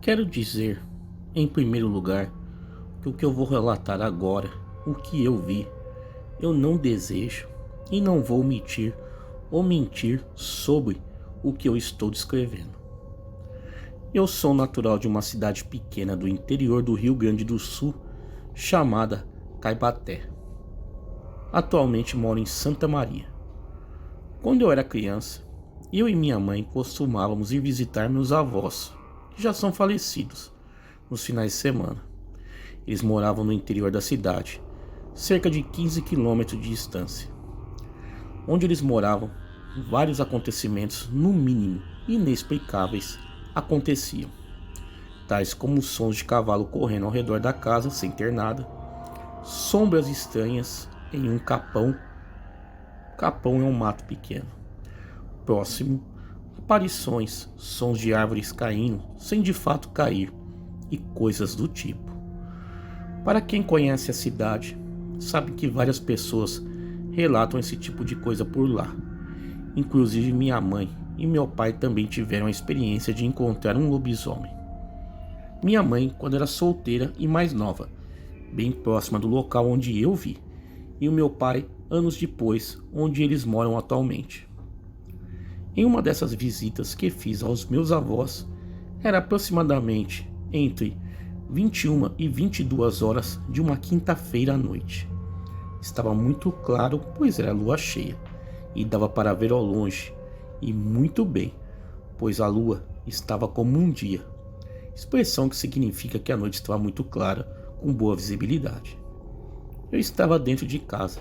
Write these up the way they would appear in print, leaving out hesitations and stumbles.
Quero dizer, em primeiro lugar, que o que eu vou relatar agora, o que eu vi, eu não desejo e não vou omitir ou mentir sobre o que eu estou descrevendo. Eu sou natural de uma cidade pequena do interior do Rio Grande do Sul, chamada Caibaté. Atualmente moro em Santa Maria. Quando eu era criança, eu e minha mãe costumávamos ir visitar meus avós, que já são falecidos, nos finais de semana. Eles moravam no interior da cidade, cerca de 15 quilômetros de distância. Onde eles moravam, vários acontecimentos, no mínimo inexplicáveis, aconteciam, tais como sons de cavalo correndo ao redor da casa sem ter nada, sombras estranhas em um capão. Capão é um mato pequeno. Próximo, aparições, sons de árvores caindo sem de fato cair e coisas do tipo. Para quem conhece a cidade, sabe que várias pessoas relatam esse tipo de coisa por lá. Inclusive minha mãe e meu pai também tiveram a experiência de encontrar um lobisomem. Minha mãe, quando era solteira e mais nova, bem próxima do local onde eu vi, e o meu pai, anos depois, onde eles moram atualmente. Em uma dessas visitas que fiz aos meus avós, era aproximadamente entre 21 e 22 horas de uma quinta-feira à noite. Estava muito claro, pois era lua cheia, e dava para ver ao longe, e muito bem, pois a lua estava como um dia, expressão que significa que a noite estava muito clara, com boa visibilidade. Eu estava dentro de casa,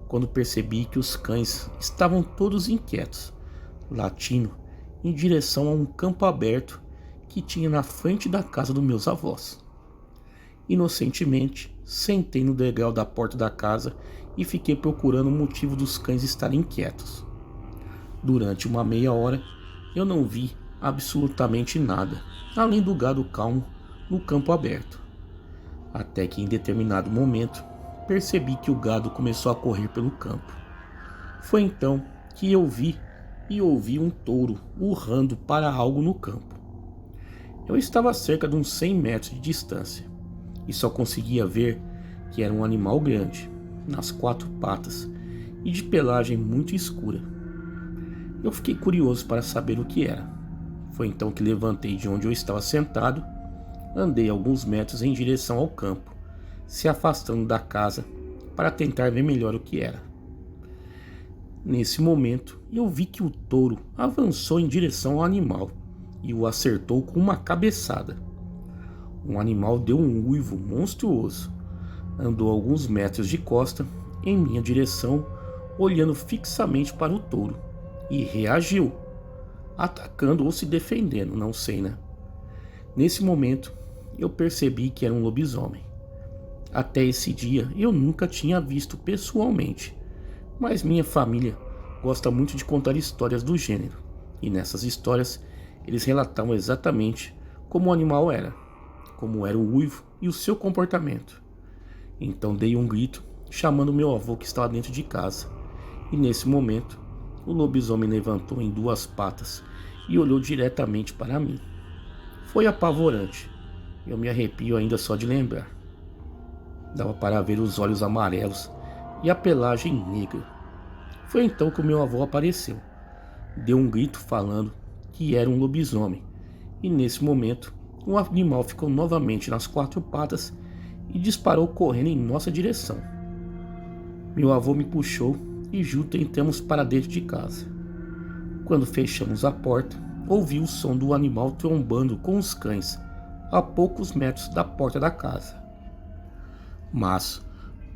quando percebi que os cães estavam todos inquietos, latindo em direção a um campo aberto que tinha na frente da casa dos meus avós. Inocentemente, sentei no degrau da porta da casa e fiquei procurando o motivo dos cães estarem inquietos. Durante uma meia hora, eu não vi absolutamente nada, além do gado calmo no campo aberto. Até que em determinado momento, percebi que o gado começou a correr pelo campo. Foi então que eu vi e ouvi um touro urrando para algo no campo. Eu estava a cerca de uns 100 metros de distância e só conseguia ver que era um animal grande, nas 4 patas e de pelagem muito escura. Eu fiquei curioso para saber o que era. Foi então que levantei de onde eu estava sentado, andei alguns metros em direção ao campo, se afastando da casa para tentar ver melhor o que era. Nesse momento, eu vi que o touro avançou em direção ao animal e o acertou com uma cabeçada. O animal deu um uivo monstruoso, andou alguns metros de costa em minha direção, olhando fixamente para o touro, e reagiu, atacando ou se defendendo, não sei, né? Nesse momento, eu percebi que era um lobisomem. Até esse dia, eu nunca tinha visto pessoalmente, mas minha família gosta muito de contar histórias do gênero, e nessas histórias eles relatavam exatamente como o animal era, como era o uivo e o seu comportamento. Então dei um grito, chamando meu avô que estava dentro de casa, e nesse momento o lobisomem levantou em 2 patas e olhou diretamente para mim. Foi apavorante, eu me arrepio ainda só de lembrar. Dava para ver os olhos amarelos e a pelagem negra. Foi então que o meu avô apareceu. Deu um grito falando que era um lobisomem. E nesse momento, o animal ficou novamente nas 4 patas e disparou correndo em nossa direção. Meu avô me puxou e juntos entramos para dentro de casa. Quando fechamos a porta, ouvi o som do animal trombando com os cães a poucos metros da porta da casa. Mas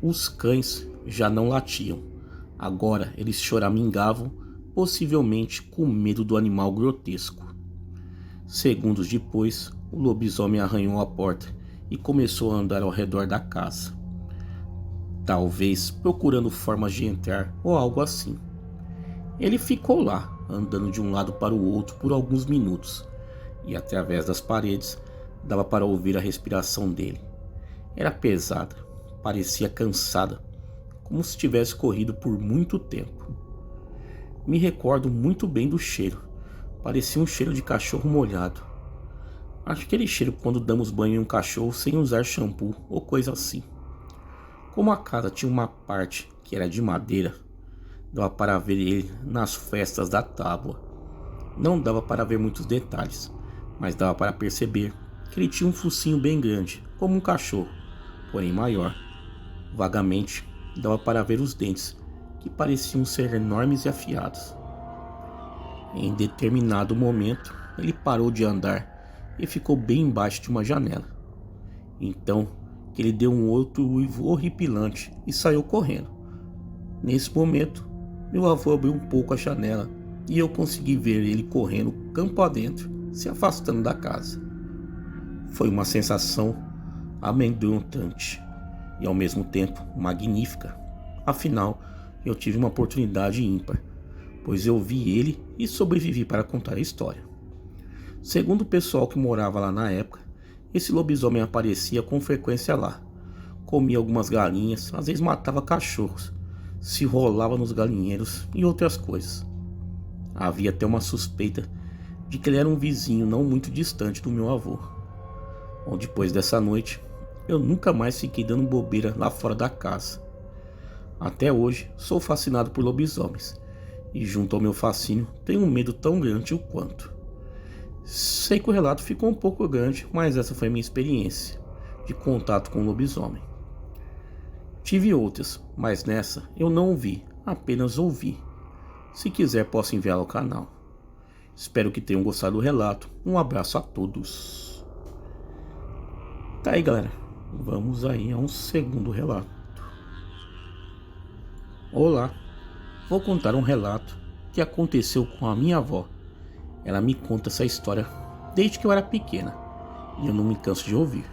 os cães já não latiam. Agora eles choramingavam, possivelmente com medo do animal grotesco. Segundos depois, o lobisomem arranhou a porta e começou a andar ao redor da casa, talvez procurando formas de entrar ou algo assim. Ele ficou lá, andando de um lado para o outro por alguns minutos, e através das paredes dava para ouvir a respiração dele. Era pesada, Parecia cansada, como se tivesse corrido por muito tempo. Me recordo muito bem do cheiro. Parecia um cheiro de cachorro molhado. Acho que aquele cheiro quando damos banho em um cachorro sem usar shampoo ou coisa assim. Como a casa tinha uma parte que era de madeira, dava para ver ele nas festas da tábua. Não dava para ver muitos detalhes, mas dava para perceber que ele tinha um focinho bem grande, como um cachorro, porém maior. Vagamente dava para ver os dentes, que pareciam ser enormes e afiados. Em determinado momento, ele parou de andar e ficou bem embaixo de uma janela. Então, que ele deu um outro uivo horripilante e saiu correndo. Nesse momento, meu avô abriu um pouco a janela e eu consegui ver ele correndo campo adentro, se afastando da casa. Foi uma sensação amedrontante e ao mesmo tempo magnífica. Afinal, eu tive uma oportunidade ímpar, pois eu vi ele e sobrevivi para contar a história. Segundo o pessoal que morava lá na época, esse lobisomem aparecia com frequência lá. Comia algumas galinhas, às vezes matava cachorros, se rolava nos galinheiros e outras coisas. Havia até uma suspeita de que ele era um vizinho não muito distante do meu avô. Bom, depois dessa noite, eu nunca mais fiquei dando bobeira lá fora da casa. Até hoje, sou fascinado por lobisomens, e junto ao meu fascínio, tenho um medo tão grande o quanto. Sei que o relato ficou um pouco grande, mas essa foi a minha experiência de contato com o lobisomem. Tive outras, mas nessa eu não ouvi, apenas ouvi. Se quiser, posso enviá-la ao canal. Espero que tenham gostado do relato. Um abraço a todos. Tá aí, galera. Vamos aí a um segundo relato. Olá, vou contar um relato que aconteceu com a minha avó. Ela me conta essa história desde que eu era pequena e eu não me canso de ouvir.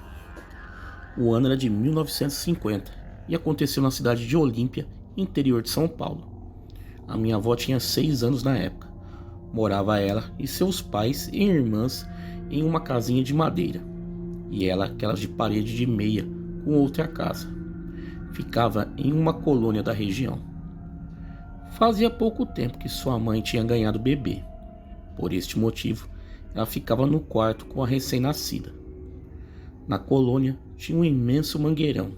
O ano era de 1950 e aconteceu na cidade de Olímpia, interior de São Paulo. A minha avó tinha 6 anos na época. Morava ela e seus pais e irmãs em uma casinha de madeira, e ela aquelas de parede de meia com outra casa. Ficava em uma colônia da região. Fazia pouco tempo que sua mãe tinha ganhado bebê. Por este motivo, ela ficava no quarto com a recém-nascida. Na colônia tinha um imenso mangueirão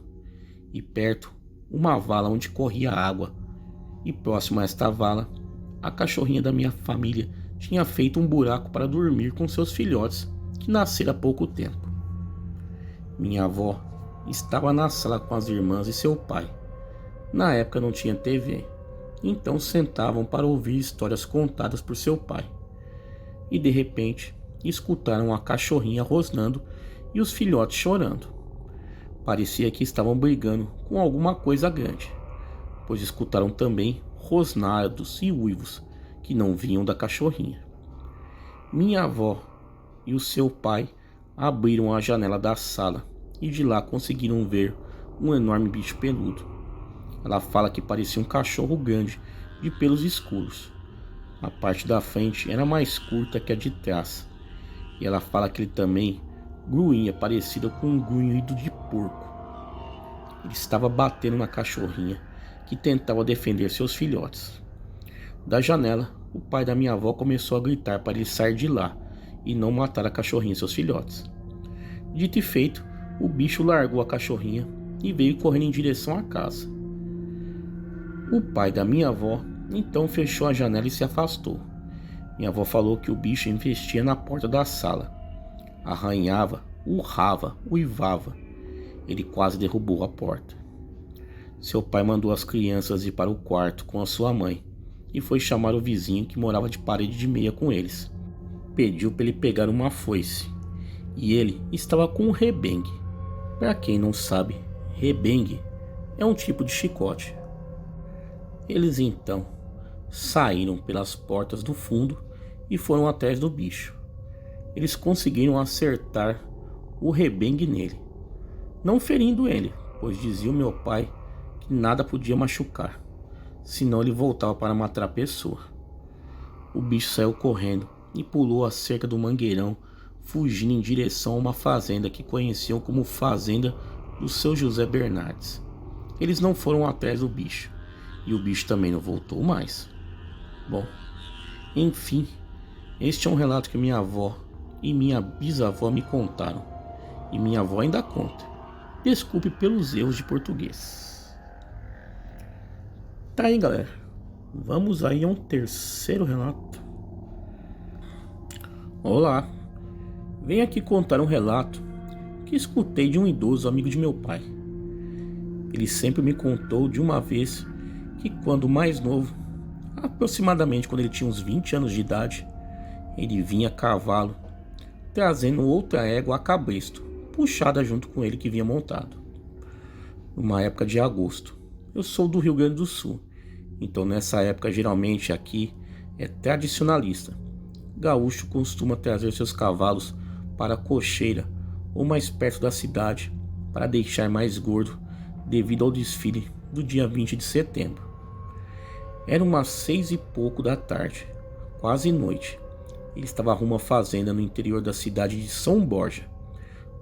e perto uma vala onde corria água, e próximo a esta vala, a cachorrinha da minha família tinha feito um buraco para dormir com seus filhotes que nasceram há pouco tempo. Minha avó estava na sala com as irmãs e seu pai. Na época não tinha TV, então sentavam para ouvir histórias contadas por seu pai. E de repente escutaram a cachorrinha rosnando e os filhotes chorando. Parecia que estavam brigando com alguma coisa grande, pois escutaram também rosnados e uivos que não vinham da cachorrinha. Minha avó e o seu pai abriram a janela da sala e de lá conseguiram ver um enorme bicho peludo. Ela fala que parecia um cachorro grande de pelos escuros. A parte da frente era mais curta que a de trás, e ela fala que ele também grunhia parecido com um grunhido de porco. Ele estava batendo na cachorrinha, que tentava defender seus filhotes. Da janela, o pai da minha avó começou a gritar para ele sair de lá e não matar a cachorrinha e seus filhotes. Dito e feito, o bicho largou a cachorrinha e veio correndo em direção à casa. O pai da minha avó então fechou a janela e se afastou. Minha avó falou que o bicho investia na porta da sala. Arranhava, urrava, uivava. Ele quase derrubou a porta. Seu pai mandou as crianças ir para o quarto com a sua mãe e foi chamar o vizinho que morava de parede de meia com eles. Pediu para ele pegar uma foice e ele estava com um rebengue. Para quem não sabe, rebengue é um tipo de chicote. Eles então saíram pelas portas do fundo e foram atrás do bicho. Eles conseguiram acertar o rebengue nele, não ferindo ele, pois dizia o meu pai que nada podia machucar, senão ele voltava para matar a pessoa. O bicho saiu correndo e pulou a cerca do mangueirão, fugindo em direção a uma fazenda que conheciam como Fazenda do seu José Bernardes. Eles não foram atrás do bicho, e o bicho também não voltou mais. Bom, enfim, este é um relato que minha avó e minha bisavó me contaram, e minha avó ainda conta. Desculpe pelos erros de português. Tá aí, galera. Vamos aí a um terceiro relato. Olá, venho aqui contar um relato que escutei de um idoso amigo de meu pai. Ele sempre me contou de uma vez que, quando mais novo, aproximadamente quando ele tinha uns 20 anos de idade, ele vinha a cavalo, trazendo outra égua a cabresto, puxada junto com ele que vinha montado. Numa época de agosto. Eu sou do Rio Grande do Sul, então nessa época geralmente aqui é tradicionalista. Gaúcho costuma trazer seus cavalos para a cocheira ou mais perto da cidade para deixar mais gordo devido ao desfile do dia 20 de setembro. Era umas 6 e pouco da tarde, quase noite. Ele estava rumo à fazenda no interior da cidade de São Borja,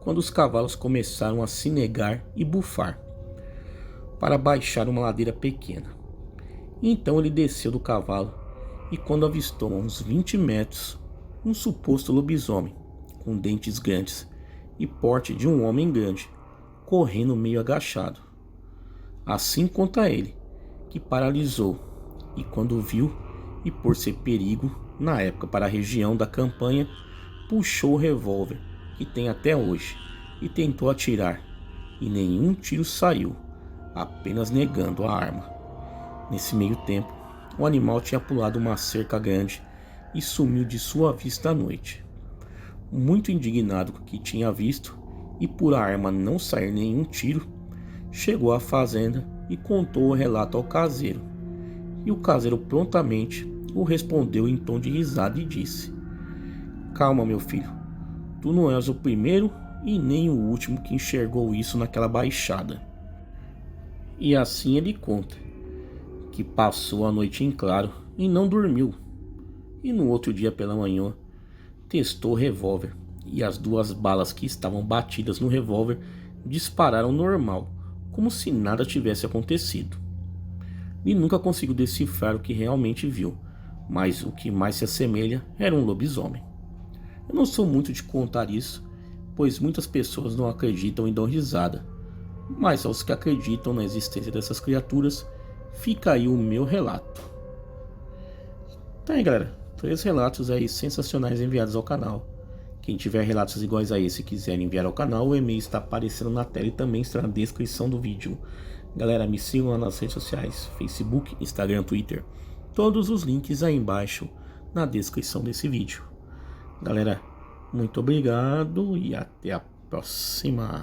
quando os cavalos começaram a se negar e bufar para baixar uma ladeira pequena. Então ele desceu do cavalo e, quando avistou a uns 20 metros um suposto lobisomem com dentes grandes e porte de um homem grande, correndo meio agachado. Assim conta ele, que paralisou, e quando viu, e por ser perigo na época para a região da campanha, puxou o revólver que tem até hoje e tentou atirar, e nenhum tiro saiu, apenas negando a arma. Nesse meio tempo, o animal tinha pulado uma cerca grande e sumiu de sua vista à noite. Muito indignado com o que tinha visto e por a arma não sair nenhum tiro, chegou à fazenda e contou o relato ao caseiro. E o caseiro prontamente o respondeu em tom de risada e disse: "Calma, meu filho, tu não és o primeiro e nem o último que enxergou isso naquela baixada." E assim ele conta que passou a noite em claro e não dormiu. E no outro dia pela manhã testou o revólver e as 2 balas que estavam batidas no revólver dispararam normal, como se nada tivesse acontecido. E nunca conseguiu decifrar o que realmente viu, mas o que mais se assemelha era um lobisomem. Eu não sou muito de contar isso, pois muitas pessoas não acreditam e dão risada, mas aos que acreditam na existência dessas criaturas, fica aí o meu relato. Tá aí, galera, 3 relatos aí sensacionais enviados ao canal. Quem tiver relatos iguais a esse e quiser enviar ao canal, o e-mail está aparecendo na tela e também está na descrição do vídeo. Galera, me sigam lá nas redes sociais, Facebook, Instagram, Twitter. Todos os links aí embaixo na descrição desse vídeo. Galera, muito obrigado e até a próxima.